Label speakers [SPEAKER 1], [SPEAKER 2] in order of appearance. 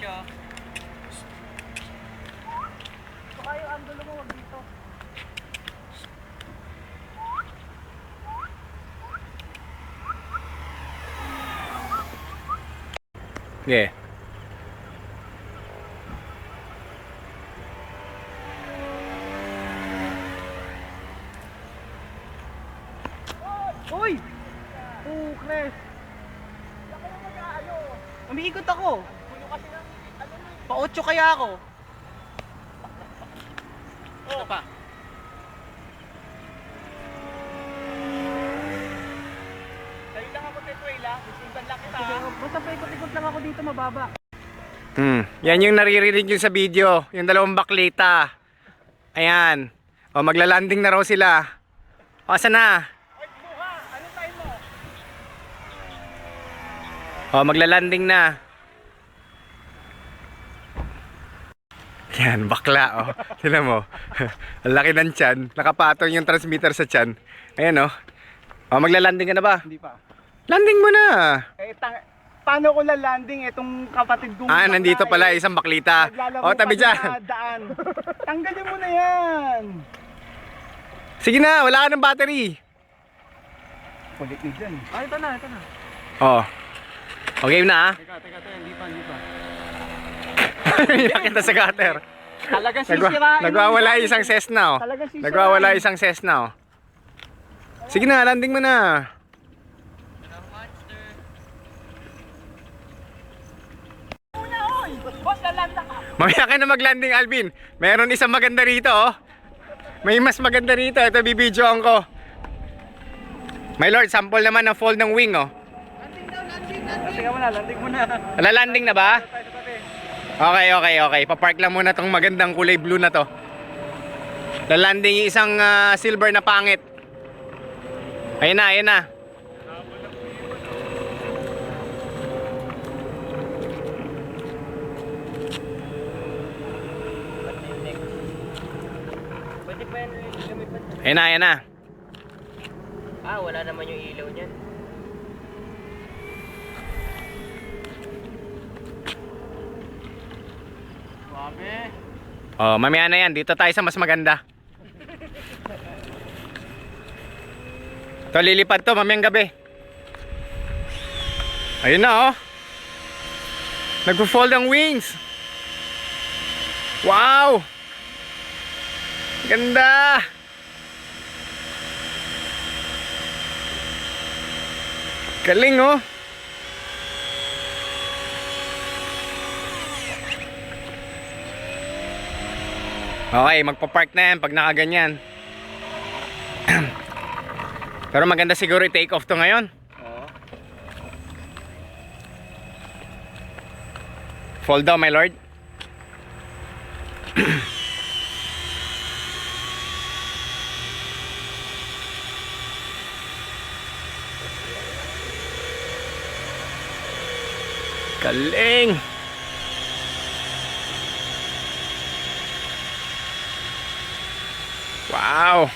[SPEAKER 1] nyo.
[SPEAKER 2] Baka yung angulo mo wag dito.
[SPEAKER 3] Okay.
[SPEAKER 2] Uy! Kres. Umiikot ako. Pa-8 kaya ako.
[SPEAKER 1] Ano pa? Tayo lang ako, Tetuela. Isundan lang kita.
[SPEAKER 2] Basta paikot-ikot lang ako dito mababa.
[SPEAKER 3] Yan yung naririnig nyo sa video. Yung dalawang baklita. Ayan. O, maglalanding na raw sila. O, asa na?
[SPEAKER 1] Oy, buha! Ano time mo?
[SPEAKER 3] O, maglalanding na. Yan, bakla. O, sila mo. Ang laki ng tiyan. Nakapatong yung transmitter sa tiyan. Ayan o. O, maglalanding ka na ba?
[SPEAKER 2] Hindi pa.
[SPEAKER 3] Landing mo na.
[SPEAKER 2] Paano ko lalanding itong kapatid kong bakla,
[SPEAKER 3] Nandito pala isang baklita.
[SPEAKER 2] naglalaro
[SPEAKER 3] O, tabi
[SPEAKER 2] pa
[SPEAKER 3] dyan.
[SPEAKER 2] sa daan. Tanggalin mo na yan.
[SPEAKER 3] Sige na, wala ka ng battery.
[SPEAKER 2] Kulit ni dyan. Ito na.
[SPEAKER 3] O. O, game na, ha?
[SPEAKER 2] Teka, hindi pa.
[SPEAKER 3] Nakita sa gutter.
[SPEAKER 2] Talagang sisirain.
[SPEAKER 3] Nagwawala isang Cessna, o.
[SPEAKER 2] Talagang sisirain.
[SPEAKER 3] Nagwawala isang Cessna, o. Sige na, landing mo na.
[SPEAKER 2] Boss, lalanda ka.
[SPEAKER 3] Mamaya ka na mag-landing, Alvin. Meron isang maganda rito, oh. May mas maganda rito. Ito, bibidyoan ko. My lord, sample naman ng fold ng wing, oh.
[SPEAKER 2] Teka mo na, landing mo na.
[SPEAKER 3] Lalanding na ba? Okay. Papark lang muna tong magandang kulay blue na to. Lalanding yung isang silver na pangit. Ayun na.
[SPEAKER 1] Pwede pa yan gamitan.
[SPEAKER 3] Ayun na.
[SPEAKER 1] Wala naman yung ilaw niyan. Grabe.
[SPEAKER 3] Oh, mamaya na yan. Dito tayo sa mas maganda. Ito, lilipad to mamayang gabi. Ayun na, oh. Nagpo-fold ang wings. Wow! Ganda! Galing, oh. Okay, magpa-park na yan pag nakaganyan. Pero maganda siguro i-take off to ngayon. Fold down, my lord. Galing. Wow.